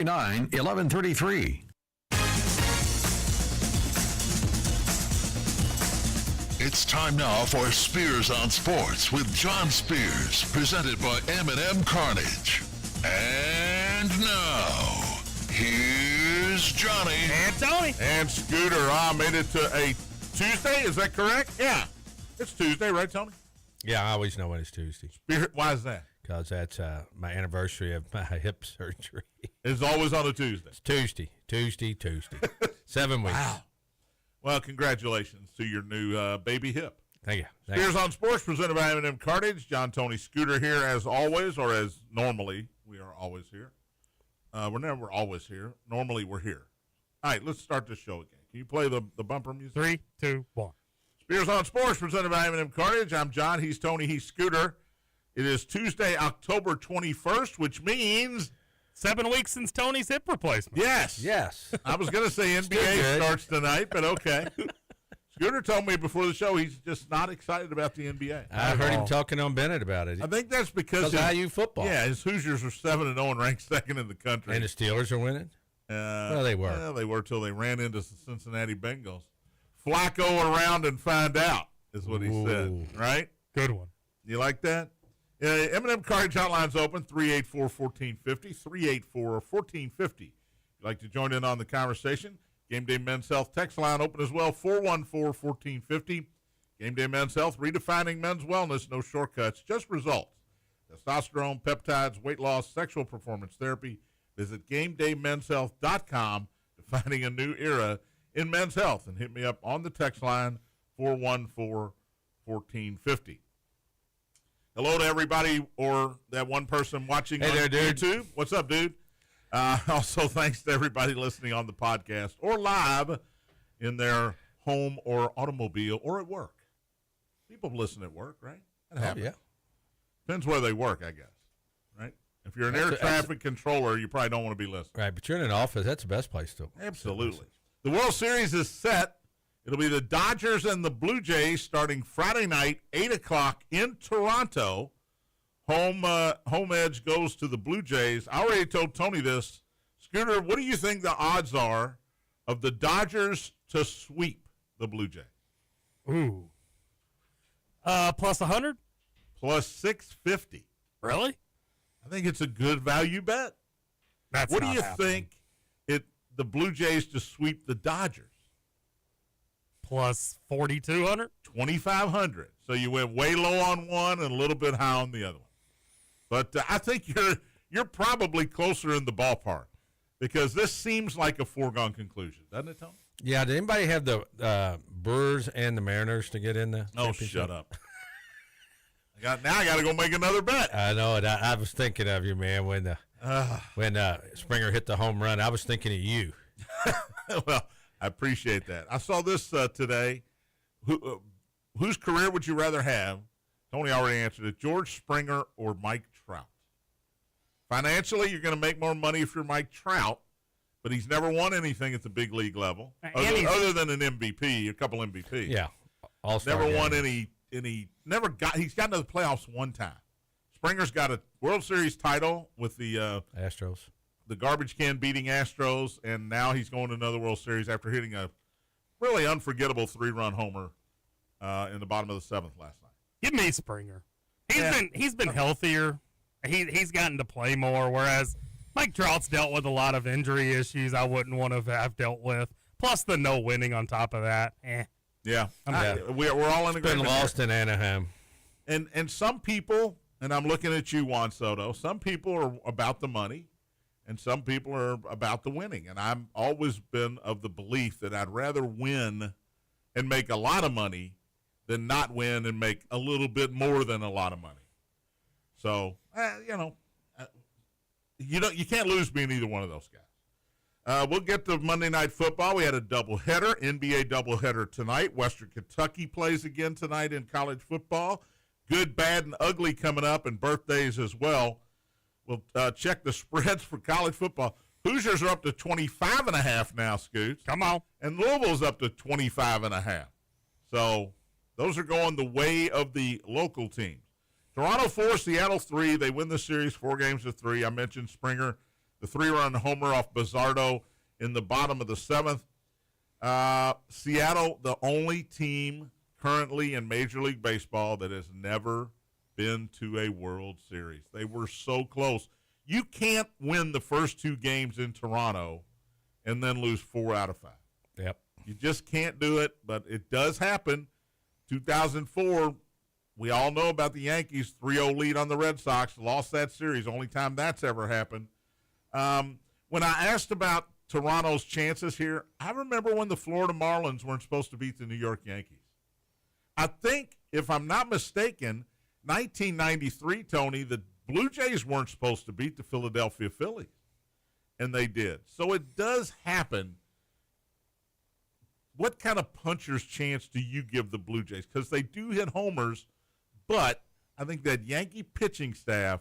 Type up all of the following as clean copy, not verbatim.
1133. It's time now for Spears on Sports with John Spears, presented by M&M Carnage. And now, here's Johnny. And Tony. And Scooter. I made it to a Tuesday, is that correct? Yeah. It's Tuesday, right, Tony? Yeah, I always know when it's Tuesday. Why is that? Because that's my anniversary of my hip surgery. It's always on a Tuesday. It's Tuesday. 7 weeks. Wow. Well, congratulations to your new baby hip. Thank you. Spears on Sports, presented by M&M Carnage. John Tony Scooter here as always, or as normally. We are always here. We're never always here. Normally we're here. All right, let's start this show again. Can you play the bumper music? 3, 2, 1. Spears on Sports, presented by M&M Carnage. I'm John. He's Tony. He's Scooter. It is Tuesday, October 21st, which means 7 weeks since Tony's hip replacement. Yes. I was going to say NBA starts tonight, but okay. Scooter told me before the show he's just not excited about the NBA. I heard him talking on Bennett about it. I think that's because of IU football. Yeah, his Hoosiers are 7-0 and ranked second in the country. And the Steelers are winning? Well, they were. Well, they were till they ran into the Cincinnati Bengals. Flacco around and find out is what he said, right? Good one. You like that? M&M Carnage hotline's open, 384-1450, 384-1450. If you'd like to join in on the conversation, Game Day Men's Health text line open as well, 414-1450. Game Day Men's Health, redefining men's wellness, no shortcuts, just results. Testosterone, peptides, weight loss, sexual performance therapy. Visit GameDayMen'sHealth.com, defining a new era in men's health. And hit me up on the text line, 414-1450. Hello to everybody, or that one person watching on YouTube. What's up, dude? Also, thanks to everybody listening on the podcast or live in their home or automobile or at work. People listen at work, right? That happens. Yeah. Depends where they work, I guess, right? If you're an air traffic controller, you probably don't want to be listening. Right, but you're in an office. That's the best place to. Absolutely. The World Series is set. It'll be the Dodgers and the Blue Jays starting Friday night, 8 o'clock in Toronto. Home edge goes to the Blue Jays. I already told Tony this. Scooter, what do you think the odds are of the Dodgers to sweep the Blue Jays? Ooh. Plus 100? Plus 650. Really? I think it's a good value bet. What do you think the Blue Jays to sweep the Dodgers? Plus 4,200? 2,500. So you went way low on one and a little bit high on the other one. But I think you're probably closer in the ballpark because this seems like a foregone conclusion, doesn't it, Tom? Yeah. Did anybody have the Brewers and the Mariners to get in the championship? Shut up. I got to go make another bet. I know it. I was thinking of you, man, when Springer hit the home run. I was thinking of you. Well, I appreciate that. I saw this today. Whose career would you rather have? Tony already answered it. George Springer or Mike Trout? Financially, you're going to make more money if you're Mike Trout, but he's never won anything at the big league level, other than an MVP, a couple MVPs. Yeah, all-star never game. won any. He's gotten to the playoffs one time. Springer's got a World Series title with the Astros. The garbage can beating Astros, and now he's going to another World Series after hitting a really unforgettable 3-run homer in the bottom of the 7th last night. Give me Springer. He's been healthier. He's gotten to play more, whereas Mike Trout's dealt with a lot of injury issues I wouldn't want to have dealt with. Plus the no winning on top of that. Yeah, we're all in agreement. Been lost in Anaheim. And some people, and I'm looking at you, Juan Soto, some people are about the money. And some people are about the winning. And I've always been of the belief that I'd rather win and make a lot of money than not win and make a little bit more than a lot of money. So, you can't lose being either one of those guys. We'll get to Monday Night Football. We had a doubleheader, NBA doubleheader tonight. Western Kentucky plays again tonight in college football. Good, bad, and ugly coming up, and birthdays as well. We'll check the spreads for college football. Hoosiers are up to 25.5 now, Scoots. Come on. And Louisville's up to 25.5. So those are going the way of the local teams. Toronto 4, Seattle 3. They win the series 4 games to 3. I mentioned Springer the 3-run homer off Bizzardo in the bottom of the 7th. Seattle, the only team currently in Major League Baseball that has never been to a World Series. They were so close. You can't win the first 2 games in Toronto and then lose 4 out of 5. Yep. You just can't do it, but it does happen. 2004, we all know about the Yankees, 3-0 lead on the Red Sox, lost that series, only time that's ever happened. When I asked about Toronto's chances here, I remember when the Florida Marlins weren't supposed to beat the New York Yankees. I think, if I'm not mistaken, 1993, Tony, the Blue Jays weren't supposed to beat the Philadelphia Phillies, and they did. So it does happen. What kind of puncher's chance do you give the Blue Jays? Because they do hit homers, but I think that Yankee pitching staff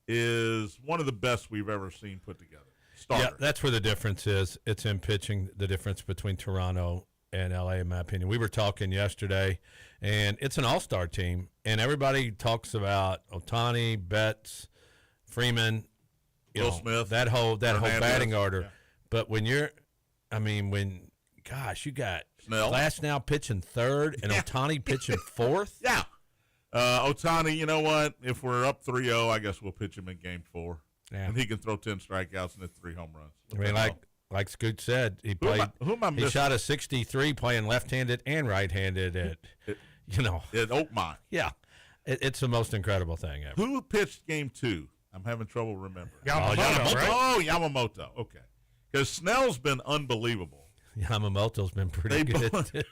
is one of the best we've ever seen put together. Starter. Yeah, that's where the difference is. It's in pitching, the difference between Toronto and LA, in my opinion. We were talking yesterday, and it's an all-star team, and everybody talks about Ohtani, Betts, Freeman, Will Smith, that whole batting order. Yeah. But when you got Snell. Glass now pitching third and Ohtani pitching fourth. Yeah. Ohtani, you know what? If we're up 3-0, I guess we'll pitch him in Game 4. Yeah. And he can throw 10 strikeouts and hit 3 home runs. I mean, like Scoot said, he played. Who am I he missing? shot a 63 playing left-handed and right-handed at Oakmont. Yeah, it's the most incredible thing ever. Who pitched Game 2? I'm having trouble remembering. Yamamoto, right? Oh, Yamamoto. Okay. Because Snell's been unbelievable. Yamamoto's been pretty good.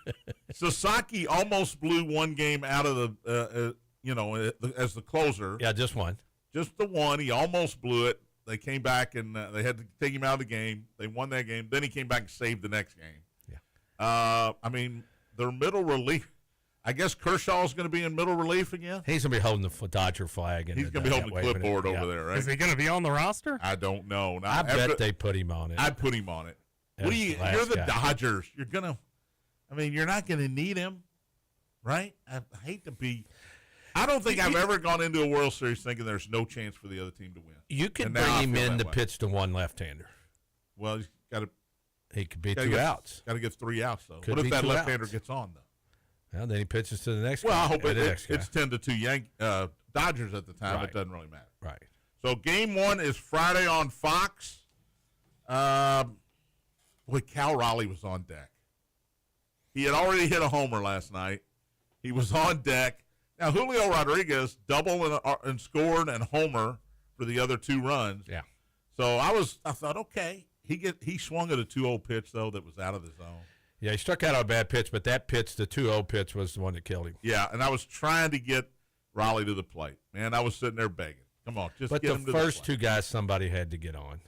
Sasaki almost blew one game out of the, as the closer. Yeah, just one. Just the one. He almost blew it. They came back and they had to take him out of the game. They won that game. Then he came back and saved the next game. Yeah. Their middle relief. I guess Kershaw's going to be in middle relief again. He's going to be holding the Dodger flag. He's going to be holding the clipboard over there, right? Is he going to be on the roster? I don't know. Now, I bet they put him on it. I'd put him on it. You're the Dodgers. You're not going to need him, right? I hate to be. I don't think I've ever gone into a World Series thinking there's no chance for the other team to win. You could bring him in to pitch to one left-hander. Well, he's got to. He could be 2 outs. Got to get 3 outs though. Could what if be that 2 left-hander outs. gets on though? Well, then he pitches to the next guy. Well, I hope it's guy. 10-2 Dodgers at the time. Right. It doesn't really matter. Right. So Game 1 is Friday on Fox. Cal Raleigh was on deck. He had already hit a homer last night. He was on deck. Now, Julio Rodriguez doubled and scored and homer for the other 2 runs. Yeah. So I thought, okay. He swung at a 2-0 pitch, though, that was out of the zone. Yeah, he struck out on a bad pitch, but that pitch, the 2-0 pitch, was the one that killed him. Yeah, and I was trying to get Raleigh to the plate. Man, I was sitting there begging. Come on, just but get him to the plate. But the first 2 guys, somebody had to get on.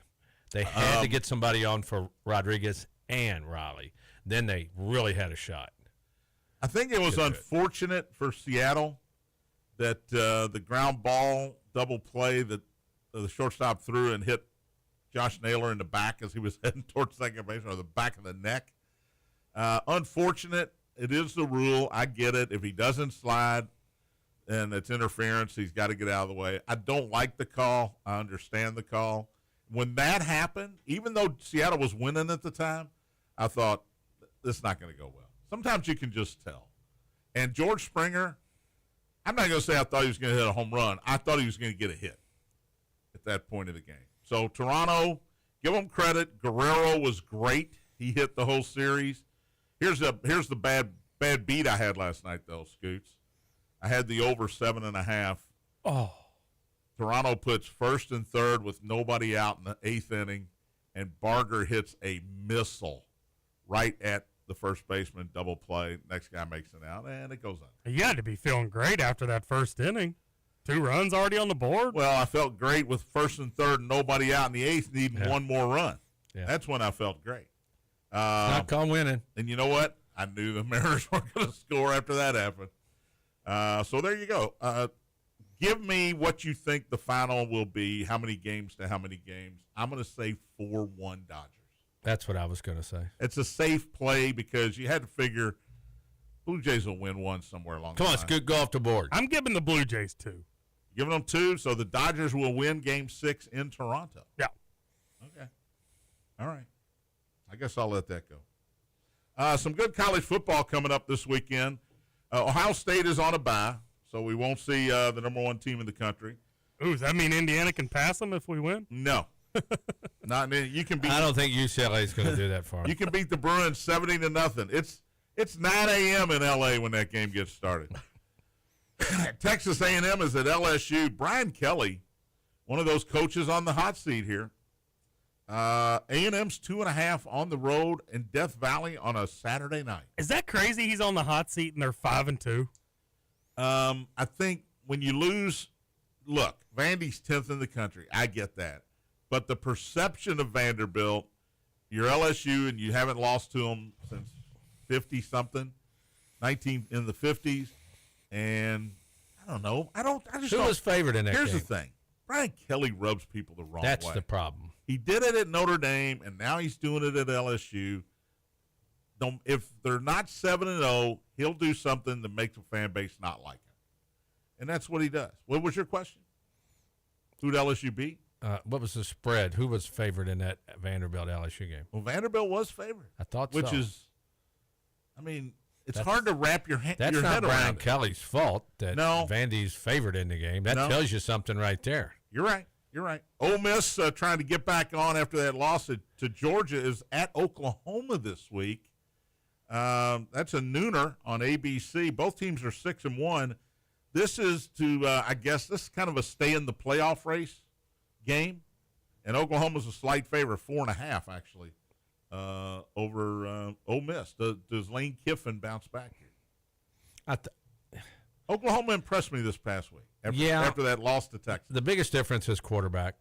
They had to get somebody on for Rodriguez and Raleigh. Then they really had a shot. I think it was unfortunate for Seattle that the ground ball double play that the shortstop threw and hit Josh Naylor in the back as he was heading towards second base, or the back of the neck. Unfortunate. It is the rule. I get it. If he doesn't slide and it's interference, he's got to get out of the way. I don't like the call. I understand the call. When that happened, even though Seattle was winning at the time, I thought, this is not going to go well. Sometimes you can just tell. And George Springer, I'm not going to say I thought he was going to hit a home run. I thought he was going to get a hit at that point of the game. So Toronto, give them credit. Guerrero was great. He hit the whole series. Here's the bad beat I had last night, though, Scoots. I had the over 7.5. Oh. Toronto puts first and third with nobody out in the 8th inning, and Barger hits a missile right at the first baseman, double play. Next guy makes it out, and it goes on. You had to be feeling great after that first inning. 2 runs already on the board. Well, I felt great with first and third and nobody out in the 8th, needing one more run. Yeah. That's when I felt great. Not call winning. And you know what? I knew the Mariners weren't going to score after that happened. So there you go. Give me what you think the final will be. How many games to how many games? I'm going to say 4-1 Dodgers. That's what I was going to say. It's a safe play because you had to figure Blue Jays will win one somewhere along the Come line. on, Scoot, go off the board. I'm giving the Blue Jays 2. Giving them 2, so the Dodgers will win Game 6 in Toronto. Yeah. Okay. All right. I guess I'll let that go. Some good college football coming up this weekend. Ohio State is on a bye, so we won't see the number one team in the country. Ooh, does that mean Indiana can pass them if we win? No. Not you can beat. I don't think UCLA is going to do that for You them. can beat the Bruins 70-0. It's 9 a.m. in L.A. when that game gets started. Texas A&M is at LSU. Brian Kelly, one of those coaches on the hot seat here. A&M's 2.5 on the road in Death Valley on a Saturday night. Is that crazy? He's on the hot seat and they're 5-2. I think when you lose, look, Vandy's 10th in the country. I get that. But the perception of Vanderbilt, you're LSU and you haven't lost to them since 50-something, 19 in the 50s. And I don't know. I just Who don't. was favored in that Here's game? the thing. Brian Kelly rubs people the wrong That's way. the problem. He did it at Notre Dame, and now he's doing it at LSU. If they're not 7-0, he'll do something to make the fan base not like him. And that's what he does. What was your question? Who'd LSU beat? What was the spread? Who was favored in that Vanderbilt LSU game? Well, Vanderbilt was favored. I thought Which so. is, I mean, it's hard to wrap your That's your not head Brian around it. Kelly's fault that No. Vandy's favored in the game. That No. tells you something right there. You're right. You're right. Ole Miss trying to get back on after that loss to Georgia is at Oklahoma this week. That's a nooner on ABC. Both teams are 6-1. This is I guess this is kind of a stay in the playoff race game, and Oklahoma's a slight favorite, 4.5 actually, over Ole Miss. Does Lane Kiffin bounce back here? Oklahoma impressed me this past week after that loss to Texas. The biggest difference is quarterback,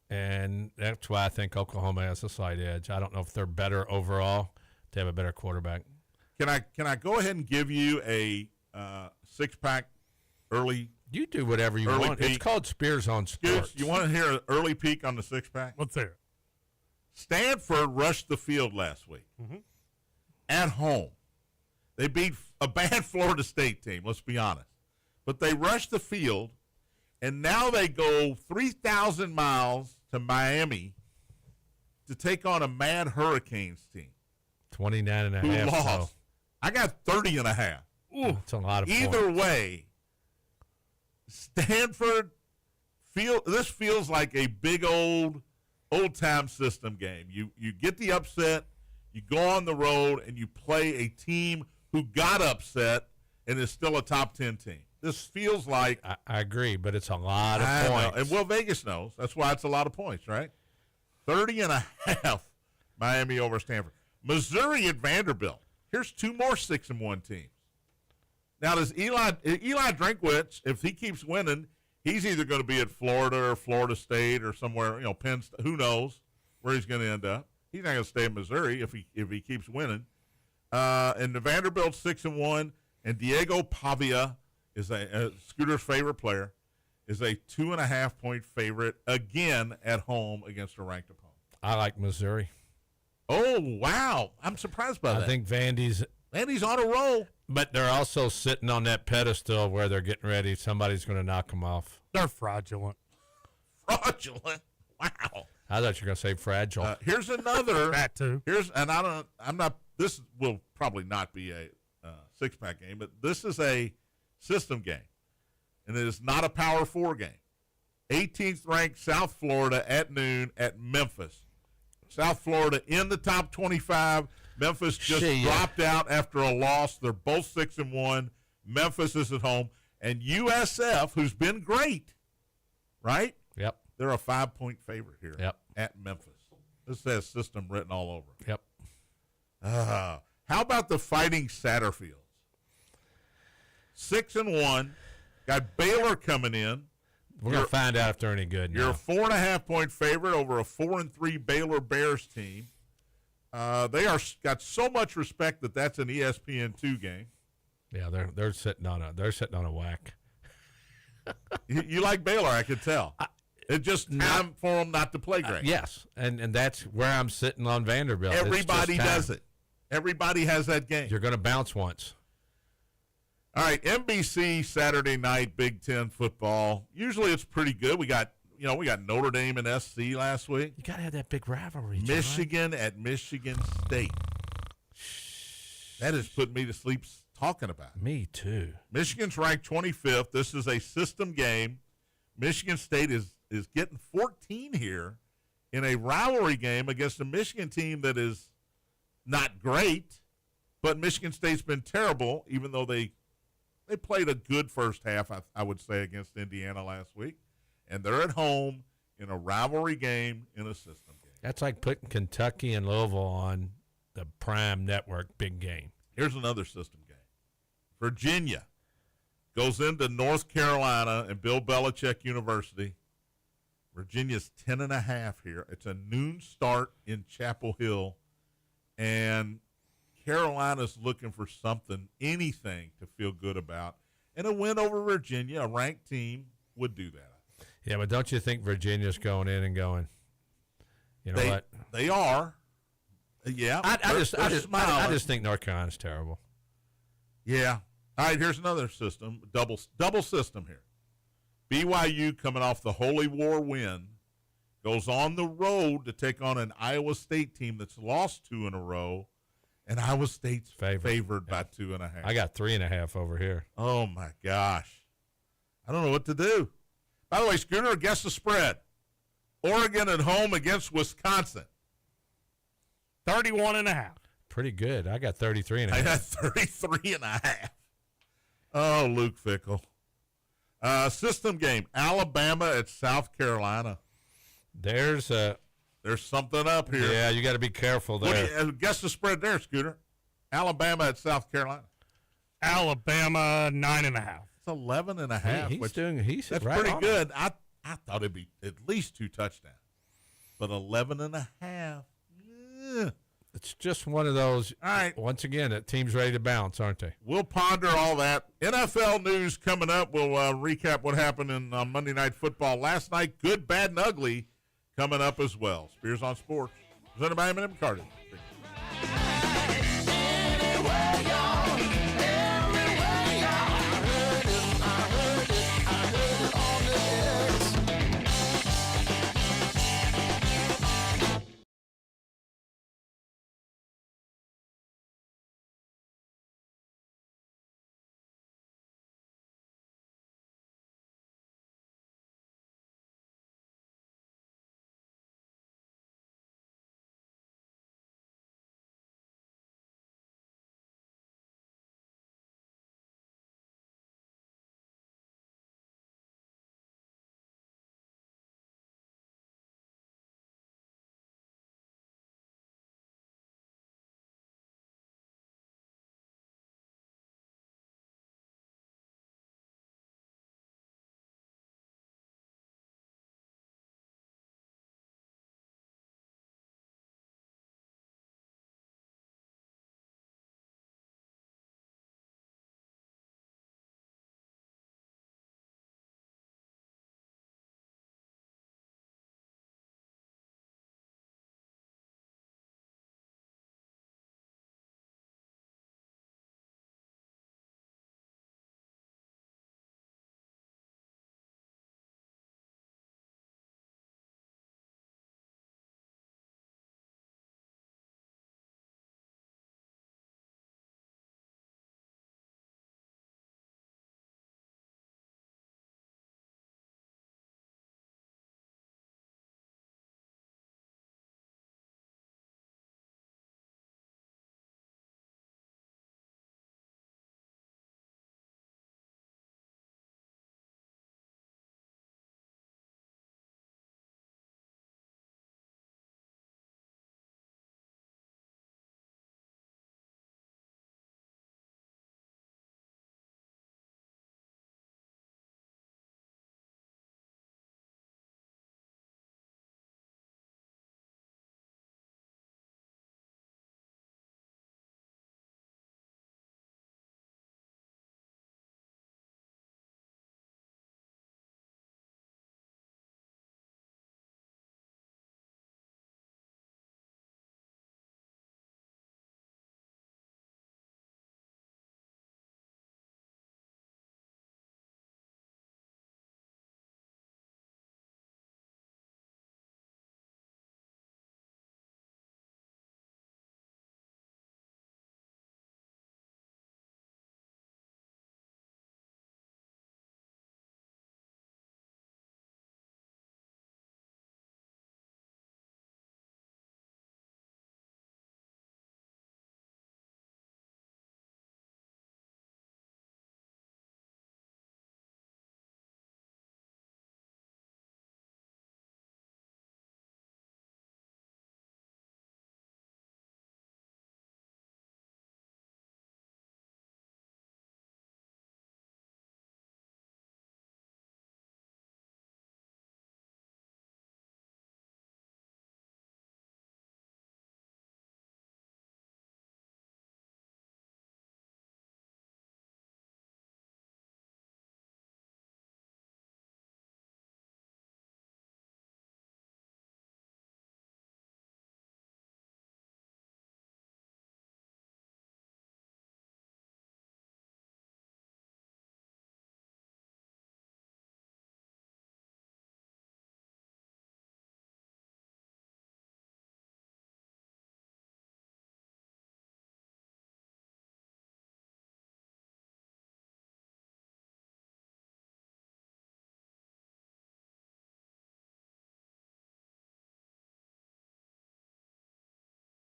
and that's why I think Oklahoma has a slight edge. I don't know if they're better overall to have a better quarterback. Can I go ahead and give you a 6-pack early? You do whatever you Early want. peak. It's called Spears on Sports. You want to hear an early peek on the 6-pack? Let's hear it. Stanford rushed the field last week at home. They beat a bad Florida State team, let's be honest. But they rushed the field, and now they go 3,000 miles to Miami to take on a mad Hurricanes team 29 and a who half. lost. So I got 30.5. it's a lot of Either points. way, Stanford this feels like a big old time system game. You get the upset, you go on the road, and you play a team who got upset and is still a top 10 team. This feels like I agree, but it's a lot of I know. points. And Vegas knows. That's why it's a lot of points, right? 30.5 Miami over Stanford. Missouri at Vanderbilt. Here's two more 6-1 teams. Now, does Eli Drinkwitz, if he keeps winning, he's either going to be at Florida or Florida State or somewhere, Penn State. Who knows where he's going to end up? He's not going to stay in Missouri if he keeps winning. And the Vanderbilt 6-1, and Diego Pavia is a Scooter's favorite player, is a 2.5-point favorite again at home against a ranked opponent. I like Missouri. Oh wow! I'm surprised by that. I think Vandy's, on a roll. but they're also sitting on that pedestal where they're getting ready. Somebody's going to knock them off. They're fraudulent. Fraudulent. Wow. I thought you were going to say fragile. Here's another. That too. I'm not. This will probably not be a 6-pack game, but this is a system game, and it is not a Power 4 game. 18th ranked South Florida at noon at Memphis. South Florida in the top 25. Memphis just dropped out after a loss. They're both 6-1. Memphis is at home, and USF, who's been great, right? Yep. They're a 5-point favorite here. Yep. At Memphis. This has system written all over it. Yep. How about the Fighting Satterfields? 6-1. Got Baylor coming in. We're going to find out if they're any good You're now. a 4.5-point favorite over a 4-3 Baylor Bears team. They got so much respect that that's an ESPN2 game. Yeah, they're sitting on a whack. You like Baylor, I could tell. It's just time for them not to play great. Yes, and that's where I'm sitting on Vanderbilt. Everybody does it. Everybody has that game. You're going to bounce once. All right, NBC Saturday night Big Ten football. Usually it's pretty good. We got we got Notre Dame and SC last week. You got to have that big rivalry. John. Michigan at Michigan State. That has put me to sleep talking about it. Me too. Michigan's ranked 25th. This is a system game. Michigan State is getting 14 here in a rivalry game against a Michigan team that is not great, but Michigan State's been terrible, even though they played a good first half, I would say, against Indiana last week. And they're at home in a rivalry game in a system game. That's like putting Kentucky and Louisville on the Prime Network big game. Here's another system game. Virginia goes into North Carolina and Bill Belichick University. Virginia's 10.5 here. It's a noon start in Chapel Hill. And Carolina's looking for something, anything to feel good about. And a win over Virginia, a ranked team, would do that. Yeah, but don't you think Virginia's going in and going, you know what? They are. Yeah. I just think North Carolina's terrible. Yeah. All right, here's another system, double system here. BYU coming off the Holy War win goes on the road to take on an Iowa State team that's lost 2 in a row, and Iowa State's favored by 2.5. I got 3.5 over here. Oh, my gosh. I don't know what to do. By the way, Scooter, guess the spread. Oregon at home against Wisconsin. 31.5. Pretty good. I got 33.5. I got 33.5. Oh, Luke Fickle. System game, Alabama at South Carolina. There's something up here. Yeah, you got to be careful there. Guess the spread there, Scooter. Alabama at South Carolina. Alabama 9.5. It's 11.5. He's that's right pretty good. I thought it'd be at least 2 touchdowns, but 11.5. Yeah. It's just one of those. All right. Once again, that team's ready to bounce, aren't they? We'll ponder all that. NFL news coming up. We'll recap what happened in Monday Night Football last night. Good, bad, and ugly coming up as well. Spears on Sports. Presented by M&M Cartage.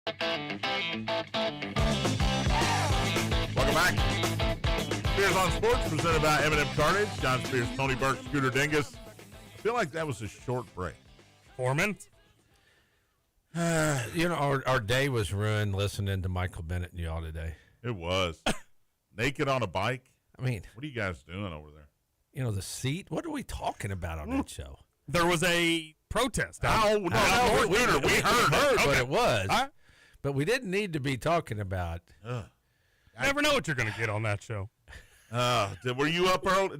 Welcome back. Spears on Sports, presented by M&M Carnage. John Spears, Tony Burke, Scooter Dingus. I feel like that was a short break. 4 minutes? Our day was ruined listening to Michael Bennett and y'all today. It was. Naked on a bike. I mean, What are you guys doing over there? the seat. What are we talking about on that show? There was a protest. We heard. But it was. All right. But we didn't need to be talking about. Never know what you're going to get on that show. Were you up early?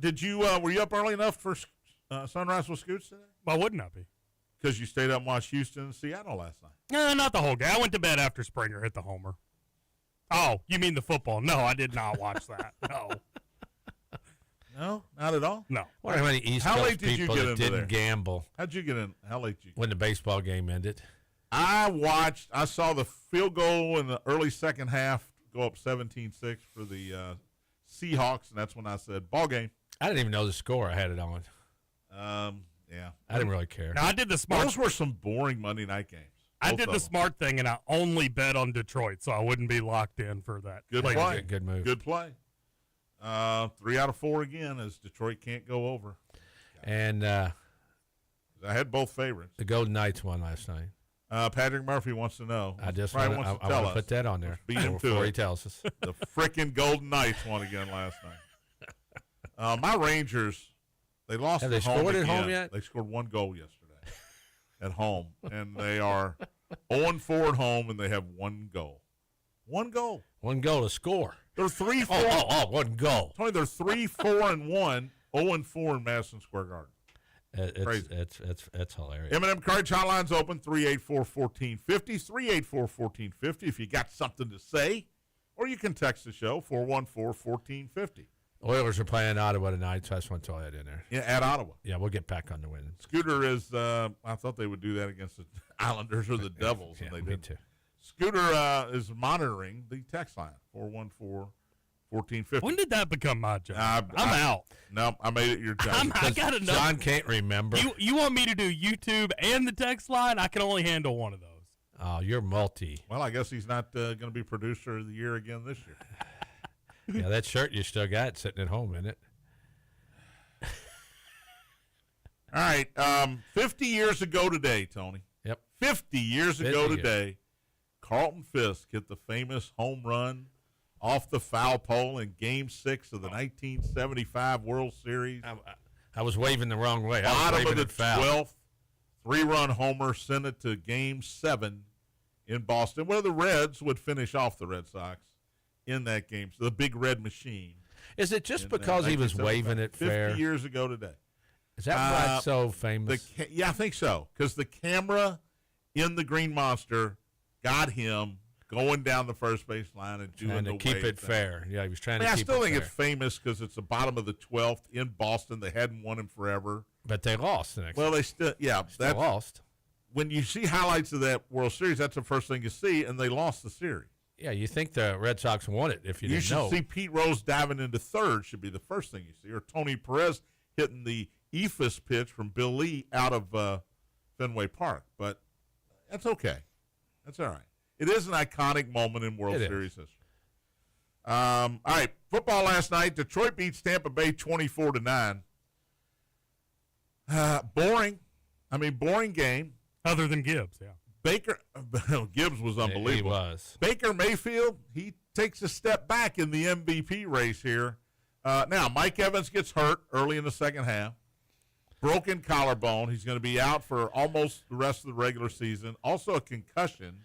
Were you up early enough for Sunrise with Scoots today? Why wouldn't I be? Because you stayed up and watched Houston and Seattle last night. No, not the whole game. I went to bed after Springer hit the homer. Oh, you mean the football? No, I did not watch that. No. No, not at all. No. What how many East How Coast late did you people get that into didn't there? gamble How'd you get in? How late did you get when the baseball game ended? I saw the field goal in the early second half go up 17-6 for the Seahawks, and that's when I said, ball game. I didn't even know the score. I had it on. Yeah. I didn't really care. Now, I did the smart. Those were some boring Monday night games. I Both did of the them. smart thing, and I only bet on Detroit, so I wouldn't be locked in for that. Good Like, play. Good move. Good play. 3 out of 4 again as Detroit can't go over. And I had both favorites. the Golden Knights won last night. Patrick Murphy wants to know. I just Probably want wants to to tell us. put that on there Beat him to before it. he tells us. The frickin' Golden Knights won again last night. My Rangers, they lost Have at they home scored at again. home yet? They scored 1 goal yesterday at home, and they are 0-4 at home, and they have 1 goal. 1 goal. 1 goal to score. They're 3-4. Oh, 1 goal. Tony, they're 3-4-1, 0-4 in Madison Square Garden. Crazy. It's hilarious. M&M Carnage Hotline's open, 384-1450, 384-1450 if you got something to say, or you can text the show, 414-1450. Oilers are playing Ottawa tonight, so I just want to throw that in there. Yeah, at Ottawa. Yeah, we'll get back on the win. Scooter is, I thought they would do that against the Islanders or the Devils, Yeah, and they me did. too. Scooter is monitoring the text line, 414-1450. When did that become my job? I'm out. No, I made it your job. I got to know. John can't remember. You want me to do YouTube and the text line? I can only handle one of those. Oh, you're multi. Well, I guess he's not going to be producer of the year again this year. Yeah, that shirt you still got sitting at home, isn't it? All right, 50 years ago today, Tony. Yep. 50 years ago 50 today, Carlton Fisk hit the famous home run off the foul pole in Game 6 of the 1975 World Series. I was waving the wrong way. I was Bottom of waving the it foul. 12th, 3-run homer sent it to Game 7 in Boston, where the Reds would finish off the Red Sox in that game. So the Big Red Machine. Is it just in, because he was 1975. waving it 50 fair? years ago today. Is that why it's so famous? Yeah, I think so. Because the camera in the Green Monster got him going down the first base line and doing trying the to keep wave it thing. fair. Yeah, he was trying I to keep still it think fair. it's famous because it's the bottom of the 12th in Boston. They hadn't won him forever. But they lost the next Well, they still, yeah. they lost. When you see highlights of that World Series, that's the first thing you see, and they lost the series. Yeah, you think the Red Sox won it if you You didn't should know. see Pete Rose diving into third should be the first thing you see, or Tony Perez hitting the eephus pitch from Bill Lee out of Fenway Park. But that's okay. That's all right. It is an iconic moment in World It is. Series history. All right, football last night. Detroit beats Tampa Bay 24-9. Boring. I mean, boring game. Other than Gibbs, yeah. Baker Gibbs was unbelievable. He was. Baker Mayfield, he takes a step back in the MVP race here. Now, Mike Evans gets hurt early in the second half. Broken collarbone. He's going to be out for almost the rest of the regular season. Also a concussion.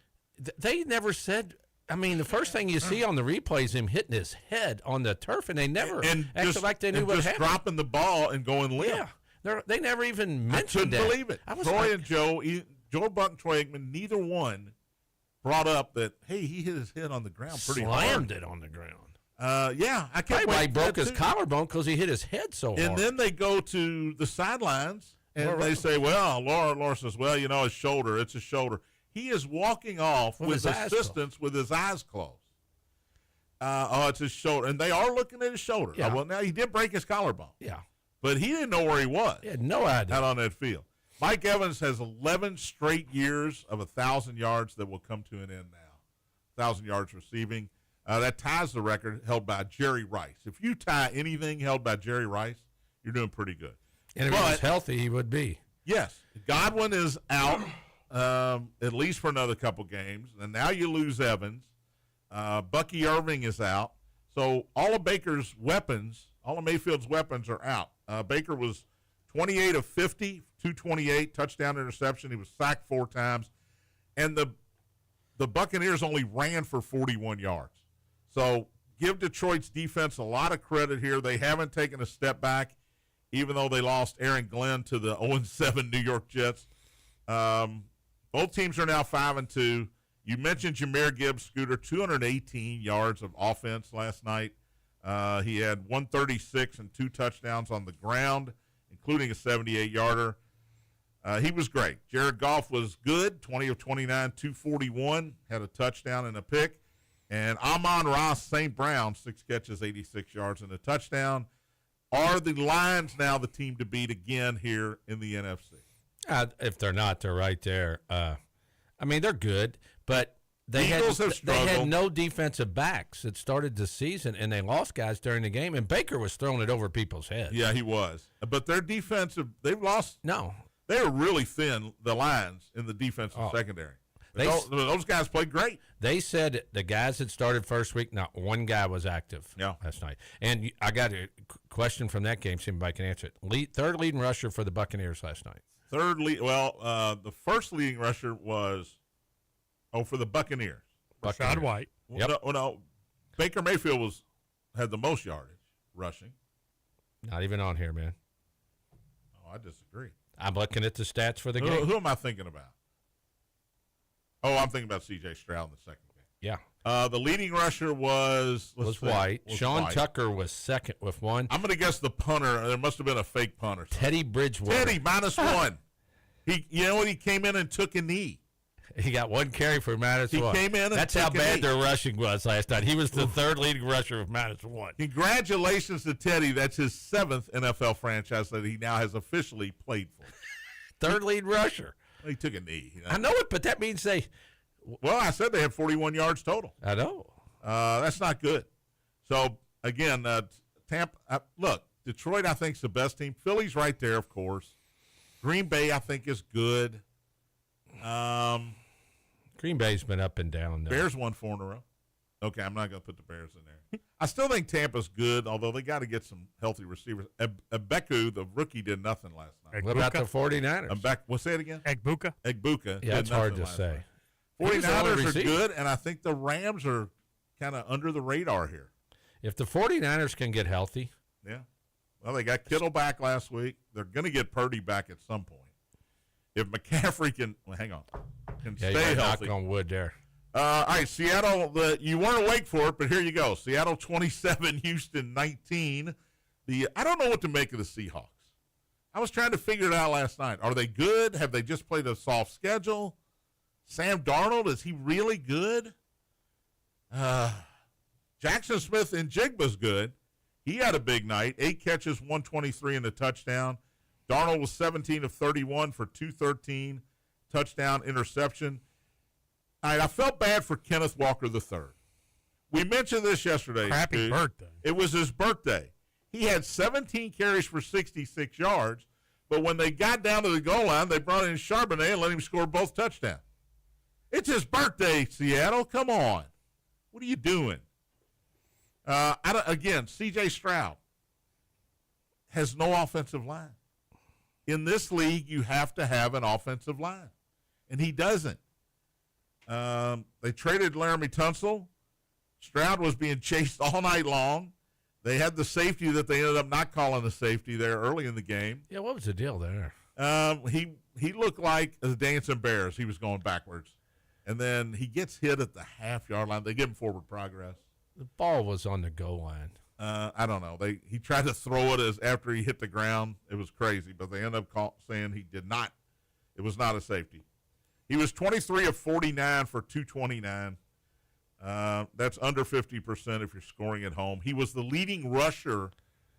They never said. I mean, the first thing you see on the replay is him hitting his head on the turf, and they never acted like they knew what just happened. dropping the ball and going limp. Yeah, they never even I mentioned couldn't that. believe it. I was Troy like, and Joe Buck and Troy Aikman, neither one brought up that, hey, he hit his head on the ground pretty slammed it on the ground. hard. Yeah, I can't Probably why he wait. broke his collarbone because he hit his head so hard. And then they go to the sidelines and Laura- they say, well, Laura says, well, you know, his shoulder, it's his shoulder. He is walking off With with his eyes assistance with his eyes closed. It's his shoulder. And they are looking at his shoulder. Yeah. Well, now he did break his collarbone, yeah, but he didn't know where he was he had no idea. out on that field. Mike Evans has 11 straight years of 1,000 yards that will come to an end now. 1,000 yards receiving. That ties the record held by Jerry Rice. If you tie anything held by Jerry Rice, you're doing pretty good. And if he was healthy, he would be. Yes. Godwin is out at least for another couple games. And now you lose Evans. Bucky Irving is out. So all of Baker's weapons, all of Mayfield's weapons are out. Baker was 28 of 50, 228, touchdown, interception. He was sacked 4 times. And the Buccaneers only ran for 41 yards. So give Detroit's defense a lot of credit here. They haven't taken a step back, even though they lost Aaron Glenn to the 0-7 New York Jets. Both teams are now 5-2. You mentioned Jahmyr Gibbs, Scooter, 218 yards of offense last night. He had 136 and 2 touchdowns on the ground, including a 78-yarder. He was great. Jared Goff was good, 20 of 29, 241, had a touchdown and a pick. And Amon-Ra St. Brown, 6 catches, 86 yards and a touchdown. Are the Lions now the team to beat again here in the NFC? If they're not, they're right there. I mean, they're good, but they had no defensive backs that started the season, and they lost guys during the game, and Baker was throwing it over people's heads. Yeah, he was. But their defensive, they've lost. No. They were really thin, the Lions, in the defensive secondary. Those guys played great. They said the guys that started first week, not one guy was active last night. And I got a question from that game, see if anybody can answer it. Third leading rusher for the Buccaneers last night. The first leading rusher was, for the Buccaneers. Rashad White. Yep. No, Baker Mayfield had the most yardage rushing. Not even on here, man. Oh, I disagree. I'm looking at the stats for the game. Who am I thinking about? Oh, I'm thinking about C.J. Stroud in the second game. Yeah. The leading rusher was White. Sean White. Tucker was second with 1. I'm going to guess the punter. There must have been a fake punter. Teddy Bridgewater. Teddy, -1. He came in and took a knee. He got 1 carry for -1. He came in and That's took how a bad knee. their rushing was last night. He was the third leading rusher with -1. Congratulations to Teddy. That's his 7th NFL franchise that he now has officially played for. Third lead rusher. He took a knee. I know it, but that means they. Well, I said they had 41 yards total. I know. That's not good. So, again, Tampa, look, Detroit, I think, is the best team. Philly's right there, of course. Green Bay, I think, is good. Green Bay's been up and down. Though. Bears won 4 in a row. Okay, I'm not going to put the Bears in there. I still think Tampa's good, although they got to get some healthy receivers. Ebeku, the rookie, did nothing last night. What about the 49ers? What's that again? Egbuka. Yeah, it's hard to say. 49ers are good, and I think the Rams are kind of under the radar here. If the 49ers can get healthy. Yeah. Well, they got Kittle back last week. They're going to get Purdy back at some point. If McCaffrey can stay healthy. Knock on wood there. All right, Seattle, you weren't awake for it, but here you go. Seattle 27, Houston 19. I don't know what to make of the Seahawks. I was trying to figure it out last night. Are they good? Have they just played a soft schedule? Sam Darnold, is he really good? Jackson Smith and Jigba's good. He had a big night. 8 catches, 123 and a touchdown. Darnold was 17 of 31 for 213, touchdown, interception. All right, I felt bad for Kenneth Walker III. We mentioned this yesterday. Happy birthday. It was his birthday. He had 17 carries for 66 yards, but when they got down to the goal line, they brought in Charbonnet and let him score both touchdowns. It's his birthday, Seattle. Come on. What are you doing? Again, C.J. Stroud has no offensive line. In this league, you have to have an offensive line, and he doesn't. They traded Laramie Tunsil. Stroud was being chased all night long. They had the safety that they ended up not calling the safety there early in the game. Yeah, what was the deal there? He looked like the dancing bears. He was going backwards. And then he gets hit at the half-yard line. They give him forward progress. The ball was on the goal line. I don't know. He tried to throw it after he hit the ground. It was crazy, but they ended up saying he did not. It was not a safety. He was 23 of 49 for 229. That's under 50% if you're scoring at home. He was the leading rusher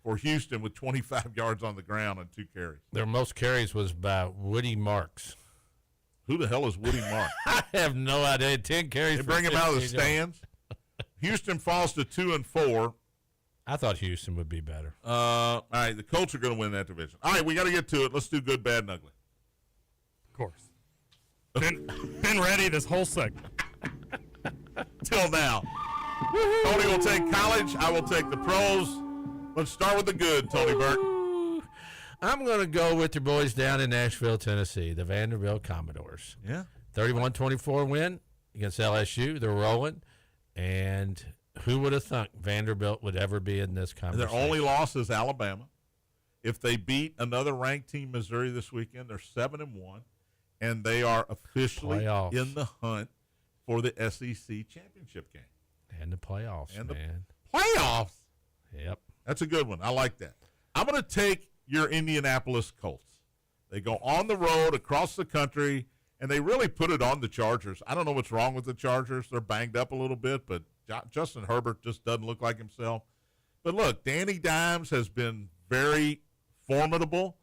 for Houston with 25 yards on the ground and 2 carries. Their most carries was by Woody Marks. Who the hell is Woody Mark? I have no idea. 10 carries. They for bring him out of the 15 yards. stands. Houston falls to 2-4. I thought Houston would be better. All right, the Colts are going to win that division. All right, we got to get to it. Let's do good, bad, and ugly. Of course. Been ready this whole segment. Till now. Tony will take college. I will take the pros. Let's start with the good, Tony Burke. I'm going to go with your boys down in Nashville, Tennessee, the Vanderbilt Commodores. Yeah. 31-24 win against LSU. They're rolling. And who would have thought Vanderbilt would ever be in this conversation? Their only loss is Alabama. If they beat another ranked team, Missouri, this weekend, they're 7-1, and they are officially Playoffs. in the hunt for the SEC championship game. And the playoffs, And the man. Playoffs. Yep. That's a good one. I like that. I'm going to take your Indianapolis Colts. They go on the road across the country, and they really put it on the Chargers. I don't know what's wrong with the Chargers. They're banged up a little bit, but Justin Herbert just doesn't look like himself. But look, Danny Dimes has been very formidable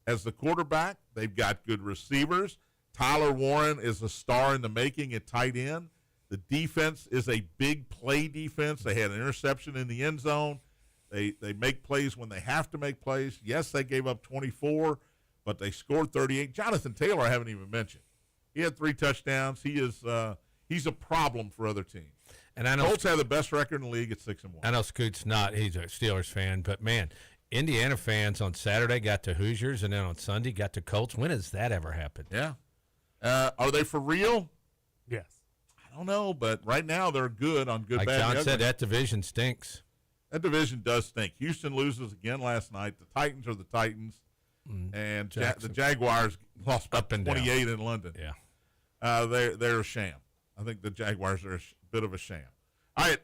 as the quarterback. They've got good receivers. Tyler Warren is a star in the making at tight end. The defense is a big play defense. They had an interception in the end zone. They make plays when they have to make plays. Yes, they gave up 24, but they scored 38. Jonathan Taylor I haven't even mentioned. He had 3 touchdowns. He's a problem for other teams. And I know Colts have the best record in the league at 6-1. I know Scoot's not. He's a Steelers fan. But, man, Indiana fans on Saturday got to Hoosiers, and then on Sunday got to Colts. When has that ever happened? Yeah. Are they for real? Yes. I don't know, but right now they're good on good, Like bad, John and said, ugly. that division stinks. That division does stink. Houston loses again last night. The Titans are the Titans, and the Jaguars lost by Up and down. 28 in London. Yeah. They're a sham. I think the Jaguars are a bit of a sham. All right,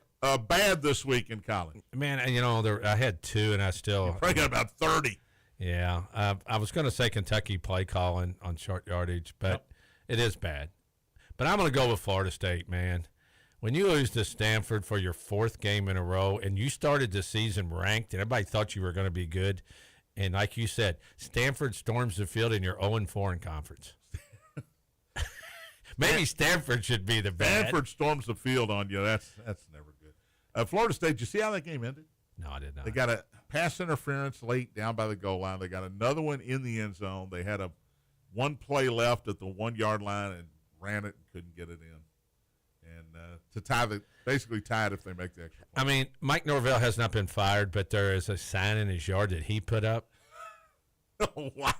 bad this week in college. Man, and, I had 2, and I still Probably got about 30. Yeah, I was going to say Kentucky play calling on short yardage, but it is bad. But I'm going to go with Florida State, man. When you lose to Stanford for your 4th game in a row, and you started the season ranked, and everybody thought you were going to be good, and like you said, Stanford storms the field, and you're 0-4 in conference. Maybe Stanford should be the bad. Stanford storms the field on you. That's never good. Florida State, did you see how that game ended? No, I did not. They got a pass interference late down by the goal line. They got another one in the end zone. They had one play left at the 1-yard line and ran it and couldn't get it in. And to basically tie it if they make the extra point. I mean, Mike Norvell has not been fired, but there is a sign in his yard that he put up. Oh, wow.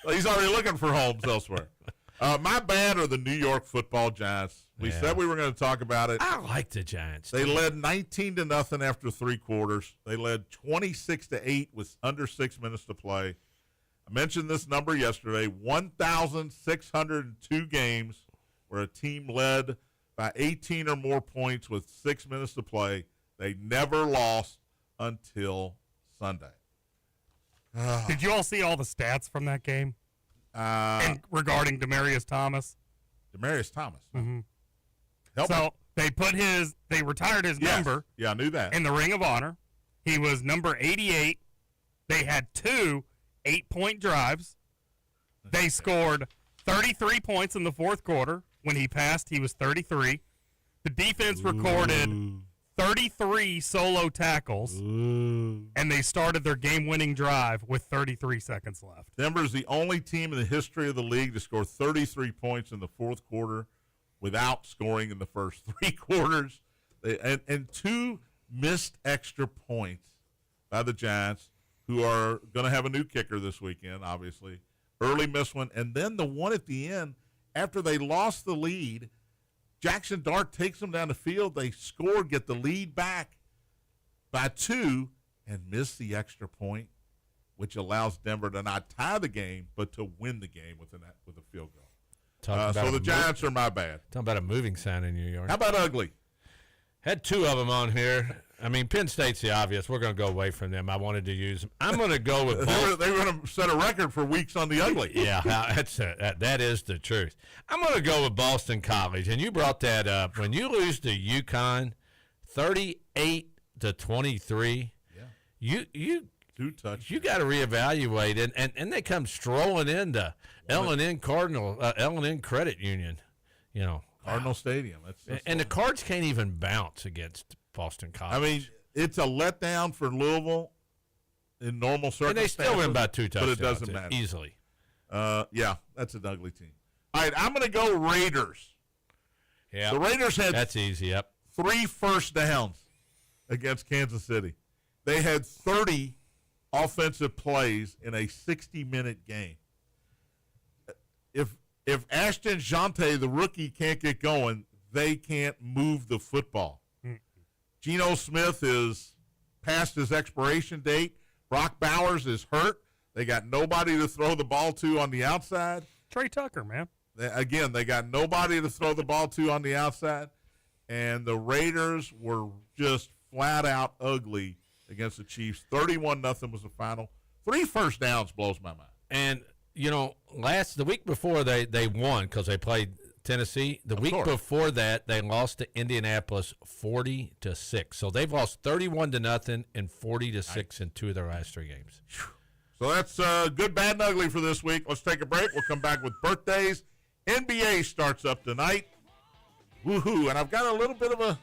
Well, he's already looking for homes elsewhere. My bad are the New York Football Giants. We said we were going to talk about it. I like the Giants. They led 19-0 after 3 quarters. They led 26-8 with under 6 minutes to play. I mentioned this number yesterday, 1,602 games where a team led by 18 or more points with 6 minutes to play. They never lost until Sunday. Did you all see all the stats from that game? And regarding Demaryius Thomas? Demaryius Thomas. Mm-hmm. Help me. So they retired his number Yeah, I knew that. in the Ring of Honor. He was number 88. They had 2 8-point drives. They scored 33 points in the 4th quarter. When he passed, he was 33. The defense recorded 33 solo tackles, and they started their game-winning drive with 33 seconds left. Denver's the only team in the history of the league to score 33 points in the 4th quarter without scoring in the first 3 quarters. And 2 missed extra points by the Giants, who are going to have a new kicker this weekend, obviously. Early missed one, and then the one at the end, after they lost the lead, Jackson Dart takes them down the field. They score, get the lead back by 2, and miss the extra point, which allows Denver to not tie the game, but to win the game with a field goal. So the Giants are my bad. Talking about a moving sign in New York. How about ugly? Had 2 of them on here. I mean, Penn State's the obvious. We're going to go away from them. I wanted to use them. I'm going to go with Boston. They were going to set a record for weeks on the ugly. Yeah, that is the truth. I'm going to go with Boston College, and you brought that up. When you lose to UConn, 38-23, you 2 touchdowns. You got to reevaluate, and they come strolling into L&N Credit Union, you know. Cardinal Stadium. That's And the Cards can't even bounce against Boston College. I mean, it's a letdown for Louisville in normal circumstances. And they still win by 2 touchdowns. But it doesn't matter. Easily. Yeah, that's an ugly team. All right, I'm going to go Raiders. Yeah. The Raiders had That's easy, yep. 3 first downs against Kansas City. They had 30 offensive plays in a 60-minute game. If Ashton Jante, the rookie, can't get going, they can't move the football. Geno Smith is past his expiration date. Brock Bowers is hurt. They got nobody to throw the ball to on the outside. Trey Tucker, man. They got nobody to throw the ball to on the outside. And the Raiders were just flat out ugly against the Chiefs. 31-0 was the final. 3 first downs blows my mind. And, you know, the week before they won because they played Tennessee. The week before that, they lost to Indianapolis 40-6. So they've lost 31-0 and 40-6 in 2 of their last 3 games. So that's good, bad, and ugly for this week. Let's take a break. We'll come back with birthdays. NBA starts up tonight. Woohoo. And I've got a little bit of a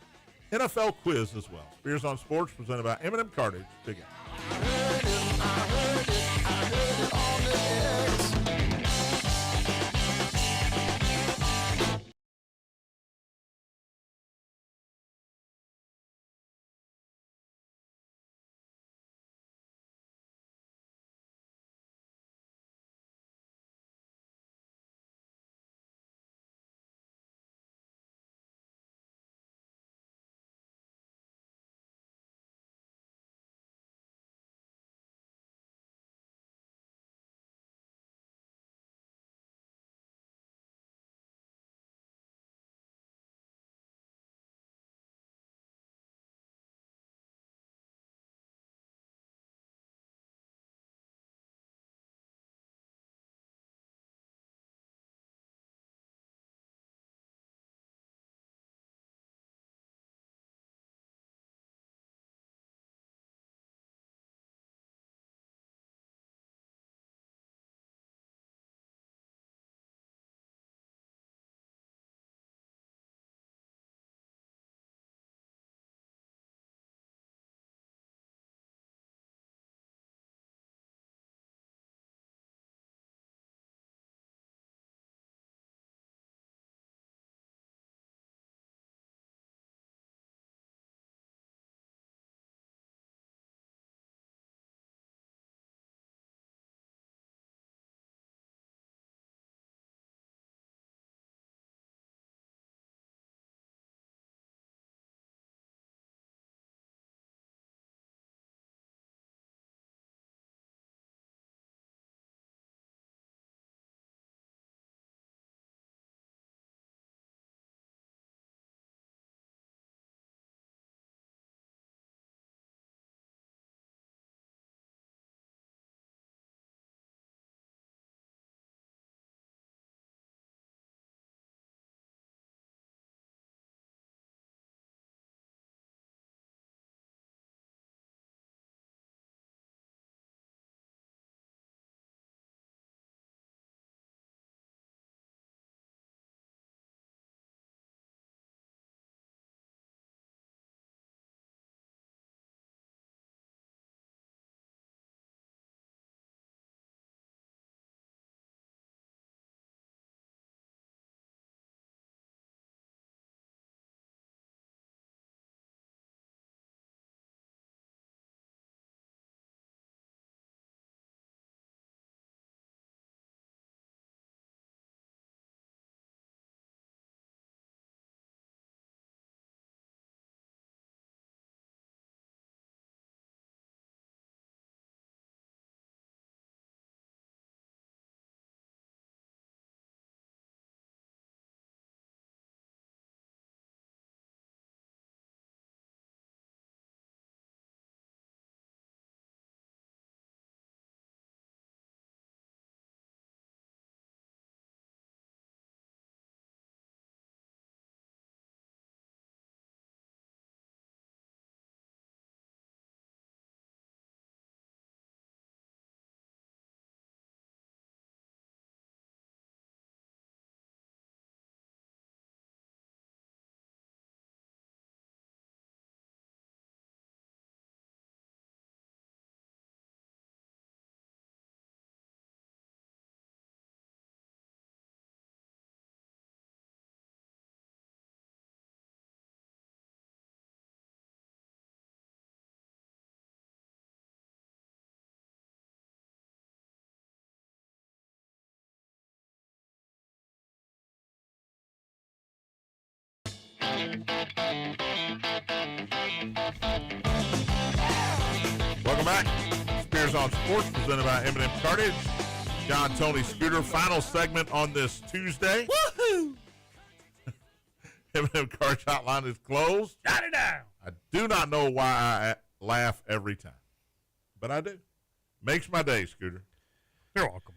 NFL quiz as well. Spears on Sports presented by M&M Cartage. Big Welcome back. Spears on Sports, presented by M&M Cartage. John, Tony, Scooter. Final segment on this Tuesday. Woohoo! M&M Cartage hotline is closed. Shut it down. I do not know why I laugh every time, but I do. Makes my day, Scooter. You're welcome.